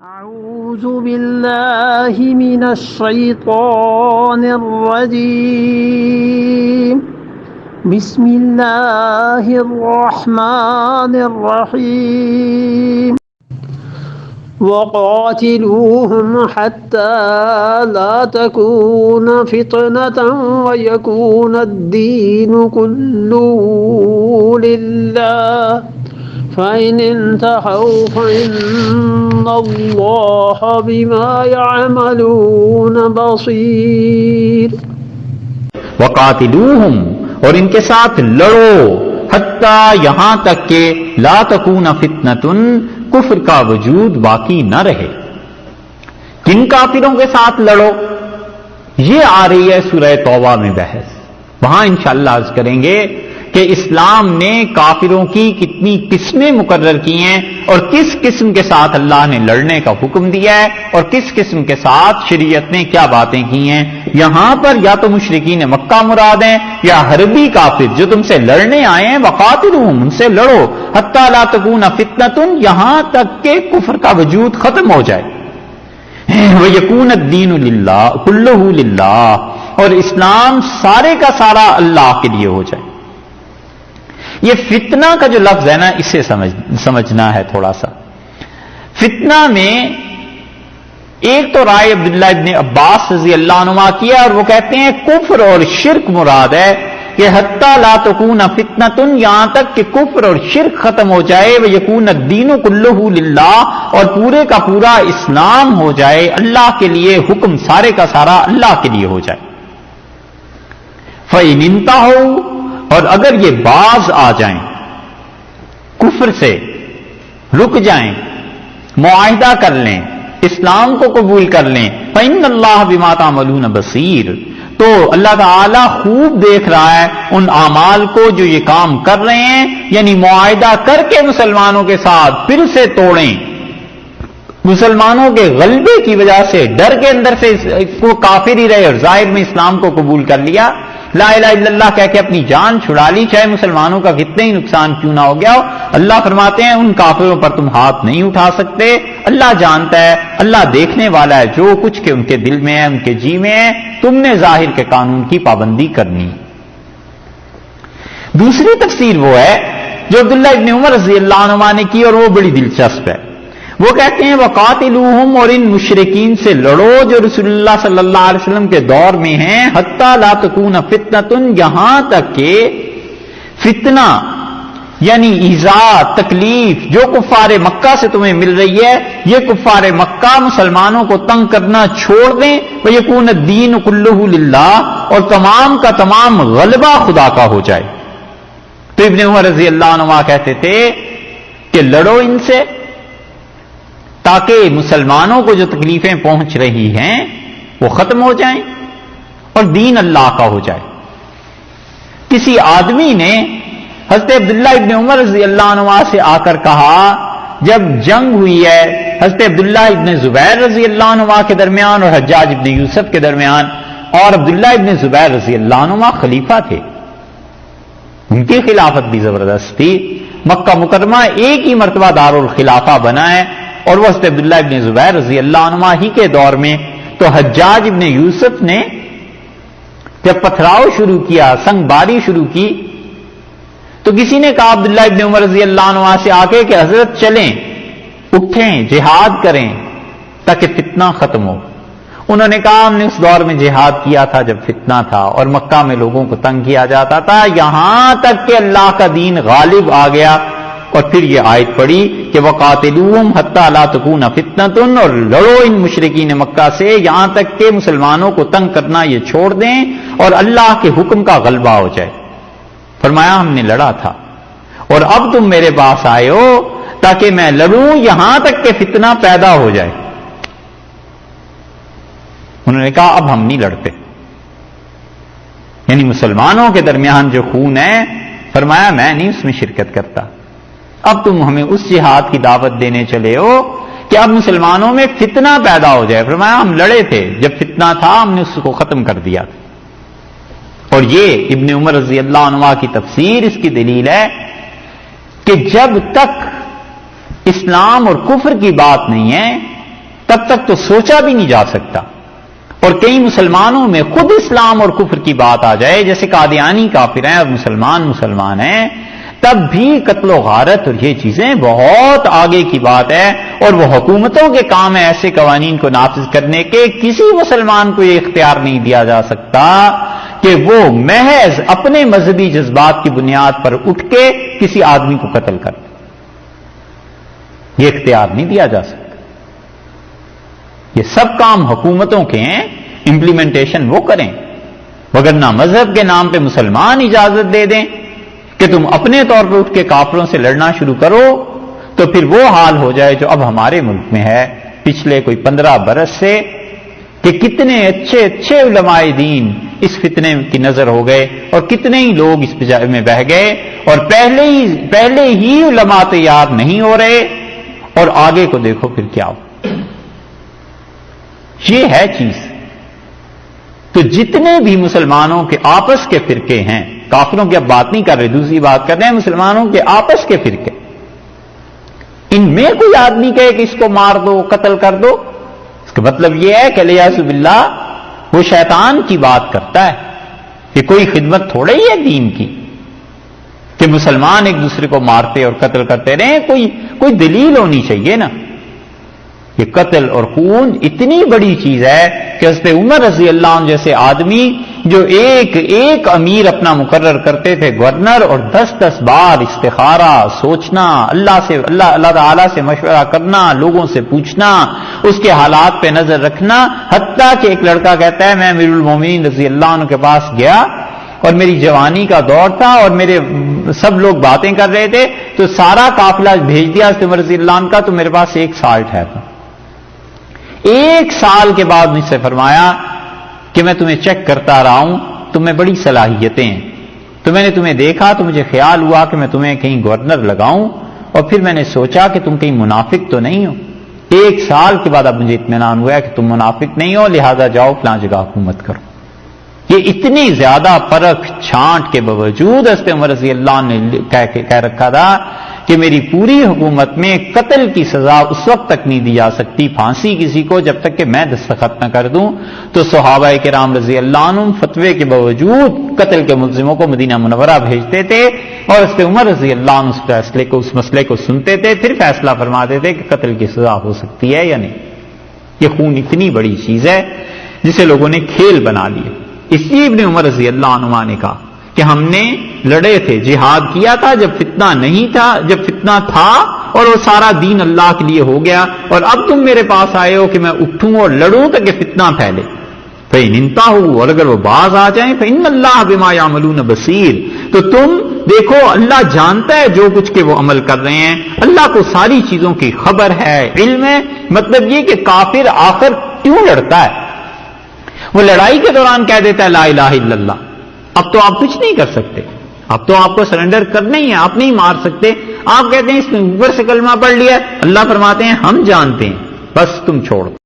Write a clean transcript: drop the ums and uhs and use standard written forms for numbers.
أعوذ بالله من الشيطان الرجيم بسم الله الرحمن الرحيم وقاتلوهم حتى لا تكون فتنة ويكون الدين كله لله فإن انتهوا فإن الله بما يعملون بصير وقاتلوہم، اور ان کے ساتھ لڑو، حتیٰ یہاں تک کہ لا تکون فتنۃ، کفر کا وجود باقی نہ رہے۔ کن کافروں کے ساتھ لڑو؟ یہ آ رہی ہے سورہ توبہ میں بحث، وہاں انشاءاللہ عرض کریں گے کہ اسلام نے کافروں کی کتنی قسمیں مقرر کی ہیں اور کس قسم کے ساتھ اللہ نے لڑنے کا حکم دیا ہے اور کس قسم کے ساتھ شریعت نے کیا باتیں کی ہیں۔ یہاں پر یا تو مشرکین مکہ مراد ہیں یا حربی کافر جو تم سے لڑنے آئے ہیں، وقاتلوہم، ان سے لڑو، حتی لا تکون فتنۃ، یہاں تک کہ کفر کا وجود ختم ہو جائے، ویکون الدین للہ کلہ للہ، اور اسلام سارے کا سارا اللہ کے لیے ہو جائے۔ یہ فتنہ کا جو لفظ ہے نا، اسے سمجھنا ہے تھوڑا سا۔ فتنہ میں ایک تو رائے عبداللہ ابن عباس رضی اللہ عنہما کیا، اور وہ کہتے ہیں کفر اور شرک مراد ہے کہ حتی لا تکون فتنۃ، یہاں تک کہ کفر اور شرک ختم ہو جائے، ویکون الدین کلہ للہ، اور پورے کا پورا اسلام ہو جائے اللہ کے لیے، حکم سارے کا سارا اللہ کے لیے ہو جائے۔ فَإِنِ انتَهُوا، اور اگر یہ باز آ جائیں کفر سے، رک جائیں، معاہدہ کر لیں، اسلام کو قبول کر لیں، فَإِنَّ اللَّهَ بِمَا تَعْمَلُونَ بَصِيرٌ، تو اللہ تعالی خوب دیکھ رہا ہے ان اعمال کو جو یہ کام کر رہے ہیں، یعنی معاہدہ کر کے مسلمانوں کے ساتھ پھر سے توڑیں، مسلمانوں کے غلبے کی وجہ سے ڈر کے اندر سے وہ کافر ہی رہے اور ظاہر میں اسلام کو قبول کر لیا، لا الہ الا اللہ کہہ کے اپنی جان چھڑا لی، چاہے مسلمانوں کا کتنے ہی نقصان کیوں نہ ہو گیا ہو۔ اللہ فرماتے ہیں ان کافروں پر تم ہاتھ نہیں اٹھا سکتے، اللہ جانتا ہے، اللہ دیکھنے والا ہے جو کچھ کہ ان کے دل میں ہے، ان کے جی میں ہے، تم نے ظاہر کے قانون کی پابندی کرنی۔ دوسری تفسیر وہ ہے جو عبداللہ ابن عمر رضی اللہ عنہما نے کی، اور وہ بڑی دلچسپ ہے۔ وہ کہتے ہیں وقاتلوہم، اور ان مشرکین سے لڑو جو رسول اللہ صلی اللہ علیہ وسلم کے دور میں ہیں، حتی لا تکون فتنۃ، یہاں تک کہ فتنہ یعنی ایذا، تکلیف جو کفار مکہ سے تمہیں مل رہی ہے، یہ کفار مکہ مسلمانوں کو تنگ کرنا چھوڑ دیں، ویکون الدین کلہ للہ، اور تمام کا تمام غلبہ خدا کا ہو جائے۔ تو ابن عمر رضی اللہ عنہ کہتے تھے کہ لڑو ان سے تاکہ مسلمانوں کو جو تکلیفیں پہنچ رہی ہیں وہ ختم ہو جائیں اور دین اللہ کا ہو جائے۔ کسی آدمی نے حضرت عبداللہ ابن عمر رضی اللہ عنہ سے آ کر کہا، جب جنگ ہوئی ہے حضرت عبداللہ ابن زبیر رضی اللہ عنہ کے درمیان اور حجاج ابن یوسف کے درمیان، اور عبداللہ ابن زبیر رضی اللہ عنہ خلیفہ تھے، ان کی خلافت بھی زبردست تھی، مکہ مکرمہ ایک ہی مرتبہ دارالخلافہ بنا ہے، اور وہ حضرت عبداللہ ابن زبیر رضی اللہ عنہ ہی کے دور میں۔ تو حجاج ابن یوسف نے جب پتھراؤ شروع کیا، سنگ باری شروع کی، تو کسی نے کہا عبداللہ ابن عمر رضی اللہ عنہ سے آ کے کہ حضرت چلیں، اٹھیں، جہاد کریں تاکہ فتنہ ختم ہو۔ انہوں نے کہا ہم نے اس دور میں جہاد کیا تھا جب فتنہ تھا اور مکہ میں لوگوں کو تنگ کیا جاتا تھا، یہاں تک کہ اللہ کا دین غالب آ گیا، اور پھر یہ آیت پڑھی کہ وقاتلوہم حتی لا تکون فتنۃ، اور لڑو ان مشرکین مکہ سے یہاں تک کہ مسلمانوں کو تنگ کرنا یہ چھوڑ دیں اور اللہ کے حکم کا غلبہ ہو جائے۔ فرمایا ہم نے لڑا تھا اور اب تم میرے پاس آئے ہو تاکہ میں لڑوں یہاں تک کہ فتنہ پیدا ہو جائے۔ انہوں نے کہا اب ہم نہیں لڑتے، یعنی مسلمانوں کے درمیان جو خون ہے، فرمایا میں نہیں اس میں شرکت کرتا، اب تم ہمیں اس جہاد کی دعوت دینے چلے ہو کہ اب مسلمانوں میں فتنہ پیدا ہو جائے۔ فرمایا ہم لڑے تھے، جب فتنہ تھا ہم نے اس کو ختم کر دیا تھا۔ اور یہ ابن عمر رضی اللہ عنہ کی تفسیر اس کی دلیل ہے کہ جب تک اسلام اور کفر کی بات نہیں ہے، تب تک تو سوچا بھی نہیں جا سکتا. اور کئی مسلمانوں میں خود اسلام اور کفر کی بات آ جائے، جیسے قادیانی کافر ہیں اور مسلمان ہیں، تب بھی قتل و غارت اور یہ چیزیں بہت آگے کی بات ہے، اور وہ حکومتوں کے کام ہے ایسے قوانین کو نافذ کرنے کے. کسی مسلمان کو یہ اختیار نہیں دیا جا سکتا کہ وہ محض اپنے مذہبی جذبات کی بنیاد پر اٹھ کے کسی آدمی کو قتل کر دے. یہ اختیار نہیں دیا جا سکتا. یہ سب کام حکومتوں کے ہیں، امپلیمنٹیشن وہ کریں. وگرنہ مذہب کے نام پہ مسلمان اجازت دے دیں کہ تم اپنے طور پہ اٹھ کے کافروں سے لڑنا شروع کرو، تو پھر وہ حال ہو جائے جو اب ہمارے ملک میں ہے پچھلے کوئی 15 برس سے، کہ کتنے اچھے علماء دین اس فتنے کی نظر ہو گئے اور کتنے ہی لوگ اس میں بہ گئے، اور پہلے ہی علماء تیار نہیں ہو رہے، اور آگے کو دیکھو پھر کیا ہو. یہ ہے چیز. تو جتنے بھی مسلمانوں کے آپس کے فرقے ہیں، کافروں کی اب بات نہیں کر رہے، دوسری بات کر رہے ہیں، مسلمانوں کے آپس کے فرقے، ان میں کوئی آدمی کہے کہ اس کو مار دو، قتل کر دو، اس کا مطلب یہ ہے کہ الیاذ باللہ وہ شیطان کی بات کرتا ہے. کہ کوئی خدمت تھوڑے ہی ہے دین کی کہ مسلمان ایک دوسرے کو مارتے اور قتل کرتے رہیں. کوئی دلیل ہونی چاہیے نا. یہ قتل اور خون اتنی بڑی چیز ہے کہ حضرت عمر رضی اللہ عنہ جیسے آدمی جو ایک امیر اپنا مقرر کرتے تھے گورنر، اور 10 بار استخارہ، سوچنا، اللہ تعالیٰ سے مشورہ کرنا، لوگوں سے پوچھنا، اس کے حالات پہ نظر رکھنا. حتیٰ کہ ایک لڑکا کہتا ہے میں امیر المومنین رضی اللہ عنہ کے پاس گیا اور میری جوانی کا دور تھا اور میرے سب لوگ باتیں کر رہے تھے، تو سارا قافلہ بھیج دیا حضرت عمر رضی اللہ عنہ کا، تو میرے پاس 1 سال ٹھہرا. 1 سال کے بعد مجھ سے فرمایا کہ میں تمہیں چیک کرتا رہا ہوں، تم میں بڑی صلاحیتیں ہیں، تو میں نے تمہیں دیکھا تو مجھے خیال ہوا کہ میں تمہیں کہیں گورنر لگاؤں، اور پھر میں نے سوچا کہ تم کہیں منافق تو نہیں ہو. 1 سال کے بعد اب مجھے اطمینان ہوا کہ تم منافق نہیں ہو، لہذا جاؤ فلاں جگہ حکومت کرو. یہ اتنی زیادہ پرکھ چھانٹ کے باوجود حضرت عمر رضی اللہ عنہ نے کہہ رکھا تھا کہ میری پوری حکومت میں قتل کی سزا اس وقت تک نہیں دی جا سکتی، پھانسی کسی کو، جب تک کہ میں دستخط نہ کر دوں. تو صحابہ کرام رضی اللہ عنہ فتوے کے باوجود قتل کے ملزموں کو مدینہ منورہ بھیجتے تھے، اور حضرت عمر رضی اللہ عنہ اس مسئلے کو سنتے تھے، پھر فیصلہ فرماتے تھے کہ قتل کی سزا ہو سکتی ہے یا نہیں. یہ خون اتنی بڑی چیز ہے جسے لوگوں نے کھیل بنا لیے. اس لیے ابن عمر رضی اللہ عنہ نے کہا کہ ہم نے لڑے تھے، جہاد کیا تھا جب فتنہ نہیں تھا، جب فتنہ تھا اور وہ سارا دین اللہ کے لیے ہو گیا، اور اب تم میرے پاس آئے ہو کہ میں اٹھوں اور لڑوں تاکہ فتنہ پھیلے. فَإِنِ انْتَهُوا، اور اگر وہ باز آ جائیں، فَإِنَّ اللَّهَ بِمَا يَعْمَلُونَ بَصِيرٌ، تو تم دیکھو اللہ جانتا ہے جو کچھ کہ وہ عمل کر رہے ہیں، اللہ کو ساری چیزوں کی خبر ہے، علم ہے. مطلب یہ کہ کافر آخر کیوں لڑتا ہے؟ وہ لڑائی کے دوران کہہ دیتا ہے لا الہ الا اللہ، اب تو آپ کچھ نہیں کر سکتے، اب تو آپ کو سرنڈر کرنا ہی ہے، آپ نہیں مار سکتے. آپ کہتے ہیں اس نے اوپر سے کلمہ پڑھ لیا، اللہ فرماتے ہیں ہم جانتے ہیں، بس تم چھوڑ دو.